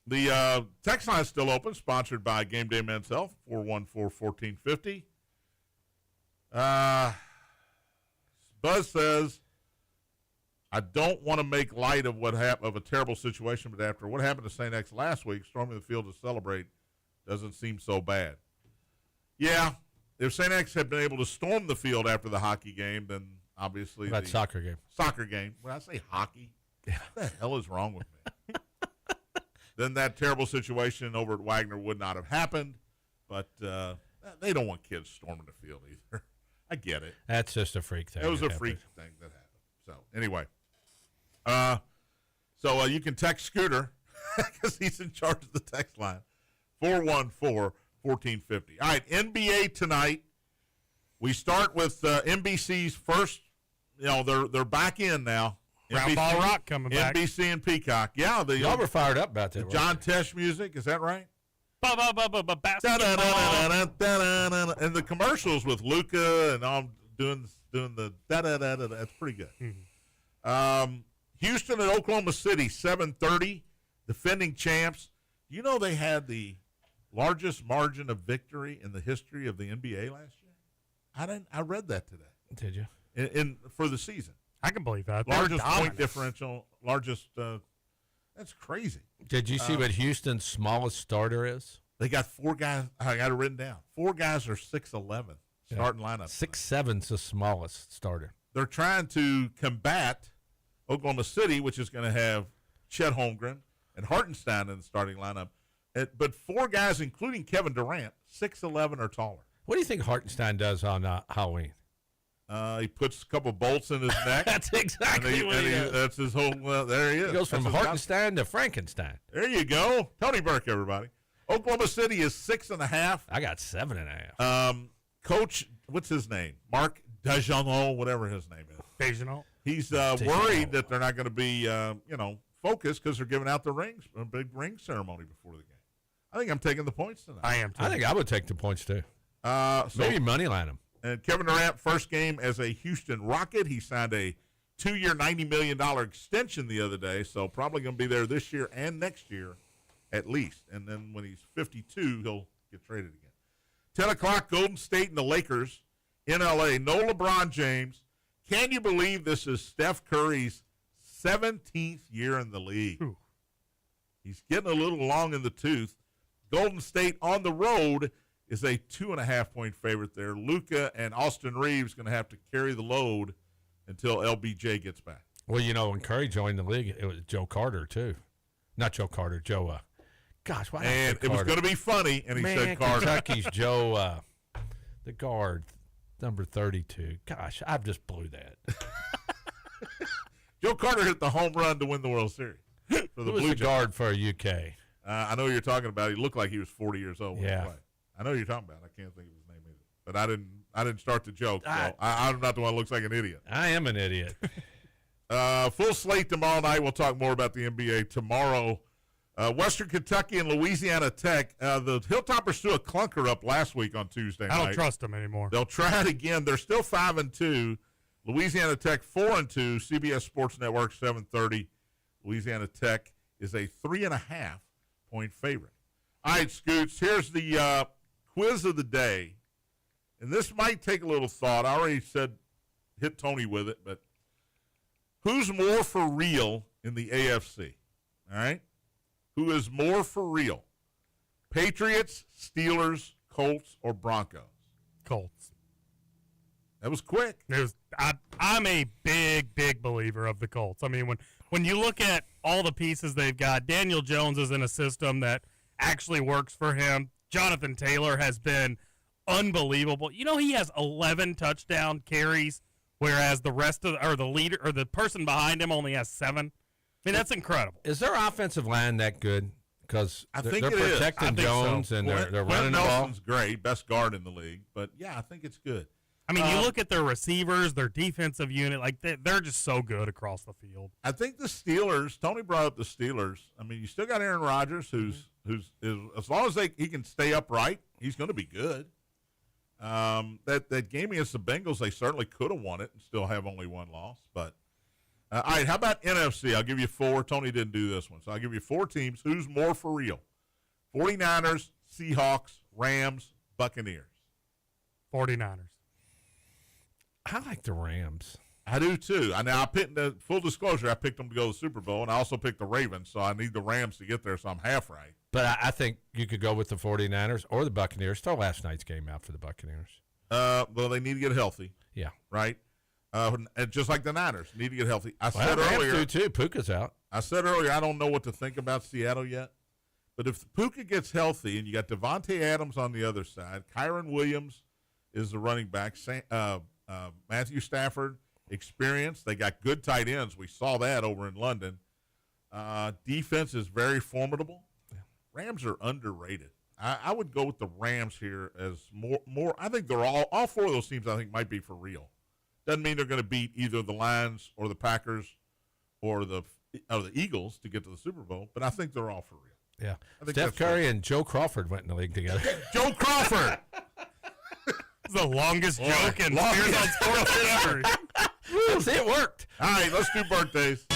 The text line is still open, sponsored by Game Day Men's Health, 414-1450. Buzz says, I don't want to make light of of a terrible situation, but after what happened to St. X last week, storming the field to celebrate doesn't seem so bad. Yeah, if St. X had been able to storm the field after the hockey game, then obviously That soccer game. Soccer game. When I say hockey, what the hell is wrong with me? Then that terrible situation over at Wagner would not have happened. But they don't want kids storming the field either. I get it. That's just a freak thing. It was a freak thing that happened. So anyway, so you can text Scooter because he's in charge of the text line. 414-1450. All right, NBA tonight. We start with NBC's first. You know, they're back in now. Ground Ball Rock coming back. NBC and Peacock. Yeah, Y'all were fired up about that. the John Tesh music. Is that right? Basketball. Da-da-da-da-da-da-da-da. And the commercials with Luca and all doing the da-da-da-da. That's pretty good. Mm-hmm. Houston and Oklahoma City, 7:30. Defending champs. You know they had the largest margin of victory in the history of the NBA last year. I read that today. Did you? In for the season. I can believe that. They're Largest point dominant. differential. Largest. That's crazy. Did you see what Houston's smallest starter is? They got 4 guys. I got it written down. 4 guys are 6'11", starting lineup. 6'7's the smallest starter. They're trying to combat Oklahoma City, which is going to have Chet Holmgren and Hartenstein in the starting lineup. But 4 guys, including Kevin Durant, 6'11" or taller. What do you think Hartenstein does on Halloween? He puts a couple bolts in his neck. That's exactly what he does. That's his whole. There he is. He goes from That's his Hartenstein to Frankenstein. There you go. Tony Burke, everybody. Oklahoma City is 6.5. I got 7.5. Coach, what's his name? Mark Dejanot, whatever his name is. Dejanot. He's worried that they're not going to be, focused because they're giving out the rings, a big ring ceremony before the game. I think I'm taking the points tonight. I am too. I think I would take the points too. Maybe money line them. And Kevin Durant, first game as a Houston Rocket. He signed a 2-year, $90 million extension the other day, so probably going to be there this year and next year at least. And then when he's 52, he'll get traded again. 10 o'clock, Golden State and the Lakers in L.A. No LeBron James. Can you believe this is Steph Curry's 17th year in the league? Ooh. He's getting a little long in the tooth. Golden State on the road is a 2.5-point favorite there. Luka and Austin Reeves going to have to carry the load until LBJ gets back. Well, when Curry joined the league, it was Joe Carter too. Not Joe Carter, Joe. Gosh, why? And it was going to be funny, and he said Carter. Kentucky's Joe, the guard, number 32. Gosh, I just blew that. Joe Carter hit the home run to win the World Series for the Who was Blue the Jays. guard for UK? I know who you're talking about. He looked like he was 40 years old. when he Yeah. played. I know who you're talking about. I can't think of his name either. But I didn't start the joke. So I'm not the one who looks like an idiot. I am an idiot. Full slate tomorrow night. We'll talk more about the NBA tomorrow. Western Kentucky and Louisiana Tech. The Hilltoppers threw a clunker up last week on Tuesday night. I don't trust them anymore. They'll try it again. They're still 5-2. Louisiana Tech 4-2. CBS Sports Network 7:30. Louisiana Tech is a 3.5-point favorite. All right, Scoots. Here's the quiz of the day, and this might take a little thought. I already said hit Tony with it, but who's more for real in the AFC? All right, who is more for real? Patriots, Steelers, Colts, or Broncos? Colts. That was quick. I'm a big believer of the Colts. I mean, when you look at all the pieces they've got, Daniel Jones is in a system that actually works for him. Jonathan Taylor has been unbelievable. He has 11 touchdown carries, whereas the rest of the person behind him only has 7. I mean, that's incredible. Is their offensive line that good? because I they're think it is. protecting I think Jones so. and they're Quentin running the ball. Nelson's great, best guard in the league. But, yeah, I think it's good. I mean, you look at their receivers, their defensive unit, like they're just so good across the field. I think the Steelers, Tony brought up the Steelers. I mean, you still got Aaron Rodgers, who's as long as he can stay upright, he's going to be good. That game against the Bengals, they certainly could have won it and still have only one loss. But all right, how about NFC? I'll give you 4. Tony didn't do this one, so I'll give you 4 teams. Who's more for real? 49ers, Seahawks, Rams, Buccaneers. 49ers. I like the Rams. I do too. I picked the full disclosure. I picked them to go to the Super Bowl, and I also picked the Ravens. So I need the Rams to get there. So I'm half right. But I think you could go with the 49ers or the Buccaneers. Throw last night's game out for the Buccaneers. Well, they need to get healthy, Yeah. right? And just like the Niners need to get healthy. I Well, said Rams earlier. do too. Puka's out. I said earlier I don't know what to think about Seattle yet, but if Puka gets healthy and you got Devontae Adams on the other side, Kyron Williams is the running back. Matthew Stafford, experience. They got good tight ends. We saw that over in London. Defense is very formidable. Rams are underrated. I would go with the Rams here as more. I think they're all 4 of those teams. I think might be for real. Doesn't mean they're going to beat either the Lions or the Packers or the Eagles to get to the Super Bowl, but I think they're all for real. Yeah. I think Steph that's Curry and Joe Crawford went in the league together. Joe Crawford. It's the longest joke in Spears on Sports history. See, it worked. All right, let's do birthdays.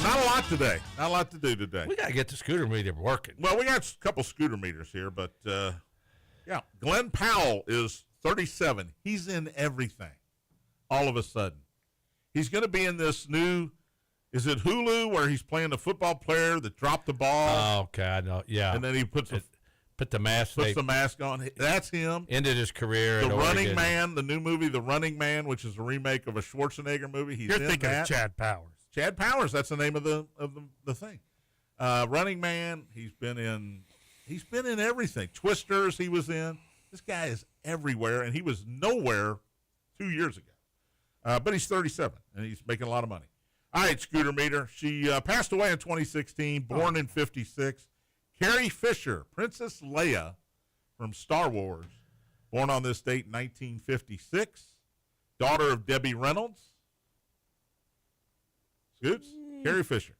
Not a lot today. Not a lot to do today. We got to get the scooter meter working. Well, we got a couple scooter meters here, but yeah. Glenn Powell is 37. He's in everything all of a sudden. He's going to be in this new, is it Hulu, where he's playing the football player that dropped the ball? Oh, okay, I know. Yeah. And then he puts the mask. the mask on. That's him. Ended his career. The at Running Oregon. Man, the new movie, The Running Man, which is a remake of a Schwarzenegger movie. He's You're in thinking that. of Chad Powers. Chad Powers, that's the name of the thing. Running Man, he's been in everything. Twisters, he was in. This guy is everywhere, and he was nowhere 2 years ago. But he's 37, and he's making a lot of money. All right, Scooter Meter. She passed away in 2016, born in 56. Carrie Fisher, Princess Leia from Star Wars, born on this date in 1956. Daughter of Debbie Reynolds. Scoots? Carrie Fisher.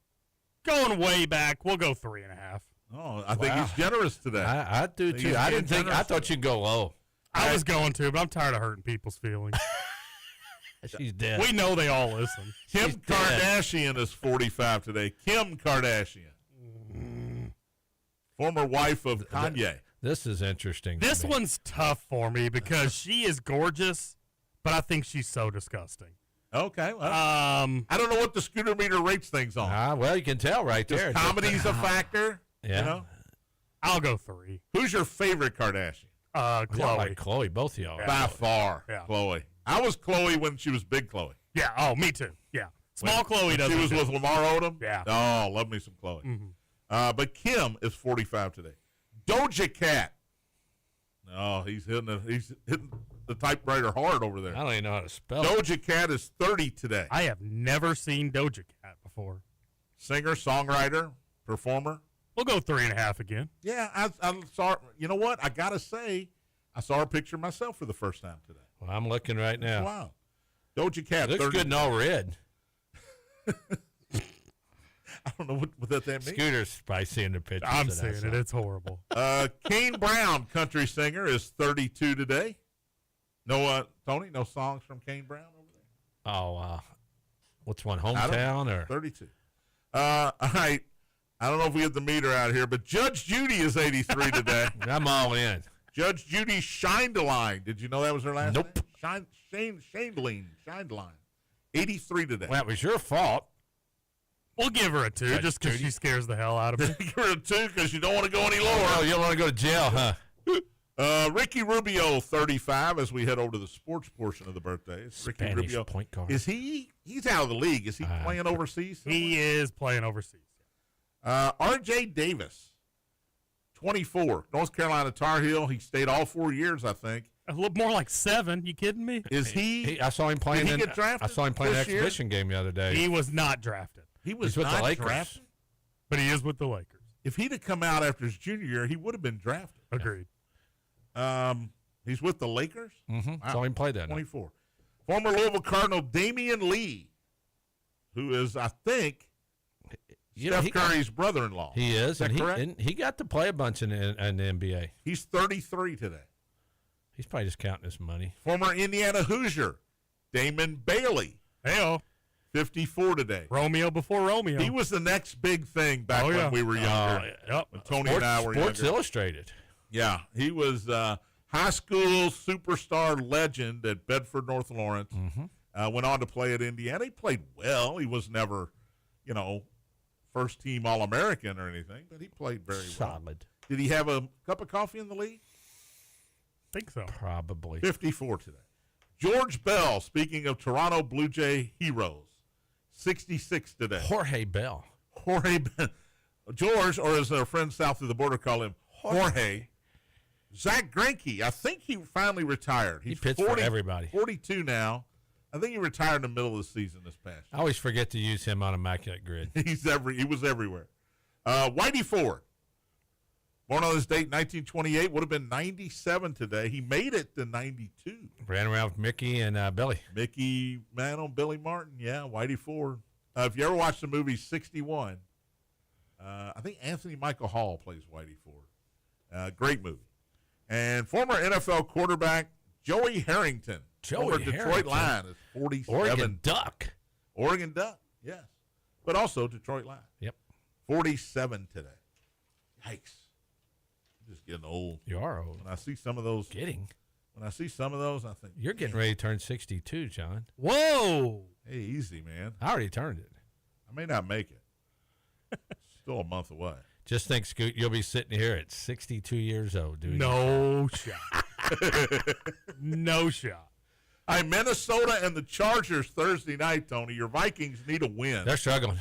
Going way back, we'll go 3.5. Oh, I think he's generous today. I do He's too. I being didn't think. I generous thought today. you'd go low. I was going to, but I'm tired of hurting people's feelings. She's dead. We know they all listen. Kim She's dead. Kardashian is 45 today. Kim Kardashian. Former wife of Kanye. This is interesting. to This me. one's tough for me because she is gorgeous, but I think she's so disgusting. Okay. Well, Um, I don't know what the Scooter Meter rates things on. Well, you can tell right there. Just comedy's a factor. Yeah. You know? I'll go 3. Who's your favorite Kardashian? Yeah, Chloe. like Chloe, both of y'all. By far, Yeah. Chloe. I was Chloe when she was big Chloe. Yeah. Oh, me too. Yeah. Small Chloe She doesn't. was with Lamar Odom. Yeah. Oh, love me some Chloe. But Kim is 45 today. Doja Cat. No, he's hitting the typewriter hard over there. I don't even know how to spell it. Doja Cat is 30 today. I have never seen Doja Cat before. Singer, songwriter, performer. We'll go 3.5 again. Yeah, I saw her. You know what? I got to say, I saw her picture myself for the first time today. Well, I'm looking right now. Wow. Doja Cat. Looks 30. good in all red. I don't know what that means. Scooter's probably seeing the picture. I'm seeing it. It's horrible. Kane Brown, country singer, is 32 today. No, Tony, no songs from Kane Brown over there? Oh, what's one, hometown or? 32. All right. I don't know if we have the meter out here, but Judge Judy is 83 today. I'm all in. Judge Judy Shindeline. Did you know that was her last Nope. name? Shindeline. 83 today. Well, it was your fault. We'll give her a 2 Judge just because Judy. she scares the hell out of me. Give her a 2 because you don't want to go any Oh, lower. you don't want to go to jail, huh? Ricky Rubio, 35, as we head over to the sports portion of the birthdays. Ricky Spanish Rubio. point guard. He's out of the league. Is he playing overseas? He is playing overseas. R.J. Davis, 24, North Carolina Tar Heel. He stayed all 4 years, I think. A little more like 7. You kidding me? Is he? I saw him playing. Did he get drafted I saw him playing an this year? exhibition game the other day. He was not drafted, He was He's with the not Lakers. drafted. but he is with the Lakers. If he'd have come out after his junior year, he would have been drafted. Agreed. He's with the Lakers. Mm-hmm. Saw him play that night. 24. Former Louisville Cardinal Damian Lee, who is, I think, Steph Curry's brother-in-law. He is, that and correct? he got to play a bunch in the NBA. He's 33 today. He's probably just counting his money. Former Indiana Hoosier Damon Bailey, Hey-oh. 54 today. Romeo before Romeo. He was the next big thing back when we were younger. Yep. When Tony and I were Sports younger. Illustrated. Yeah, he was high school superstar legend at Bedford North Lawrence. Went on to play at Indiana. He played well. He was never, first team All-American or anything, but he played very well. Solid. Did he have a cup of coffee in the league? think so. Probably. 54 today. George Bell, speaking of Toronto Blue Jay heroes, 66 today. Jorge Bell. George, or as our friends south of the border call him, Jorge. Zach Greinke, I think he finally retired. He He's pitched for everybody. 42 now. I think he retired in the middle of the season this past I always forget to use him on Immaculate Grid. year. He was everywhere. Whitey Ford, born on this date, 1928, would have been 97 today. He made it to 92. Ran around with Mickey and Billy. Mickey Mantle, Billy Martin, yeah, Whitey Ford. If you ever watched the movie 61, I think Anthony Michael Hall plays Whitey Ford. Great movie. And former NFL quarterback Joey Harrington. Former Detroit Lion is 47. Oregon Duck. Oregon Duck, yes. But also Detroit Lion. Yep. 47 today. Yikes. I'm just getting old. You are old. When I see some of those, I think, You're getting ready to turn 62, John. Whoa. hey, easy, man. I already turned it. I may not make it. Still a month away. Just think, Scoot, you'll be sitting here at 62 years old, dude. No shot. No shot. All right, Minnesota and the Chargers Thursday night, Tony. Your Vikings need a win. They're struggling.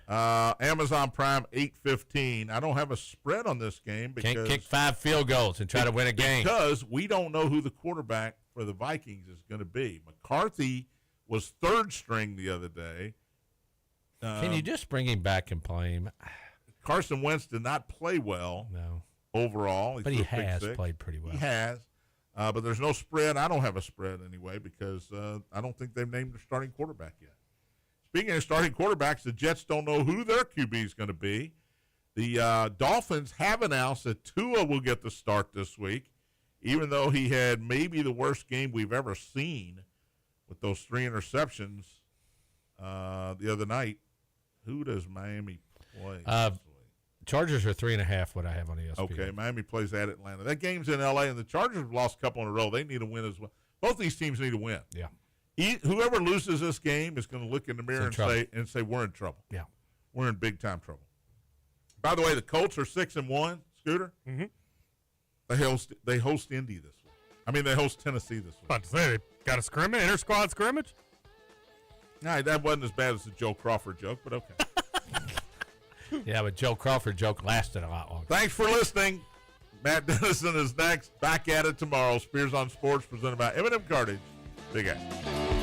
Amazon Prime, 8:15. I don't have a spread on this game because Can't kick 5 field goals and try to win a game. Because we don't know who the quarterback for the Vikings is going to be. McCarthy was third string the other day. Can you just bring him back and play him? Carson Wentz did not play well No. overall. But he threw a pick has six. played pretty well. He has. But there's no spread. I don't have a spread anyway because I don't think they've named their starting quarterback yet. Speaking of starting quarterbacks, the Jets don't know who their QB is going to be. The Dolphins have announced that Tua will get the start this week, even though he had maybe the worst game we've ever seen with those 3 interceptions the other night. Who does Miami play? Chargers are 3.5. What I have on ESPN. Okay, Miami plays at Atlanta. That game's in L.A., and the Chargers have lost a couple in a row. They need a win as well. Both these teams need a win. Yeah. Whoever loses this game is going to look in the mirror in and say we're in trouble. Yeah. We're in big time trouble. By the way, the Colts are 6-1. Scooter. Mm-hmm. They host Indy this week. I mean, they host Tennessee this week. About to say, they got a scrimmage, inter-squad scrimmage? Nah, that wasn't as bad as the Joe Crawford joke, but okay. Yeah, but Joe Crawford joke lasted a lot longer. Thanks for listening. Matt Dennison is next. Back at it tomorrow. Spears on Sports presented by M&M Cartage. Big Act.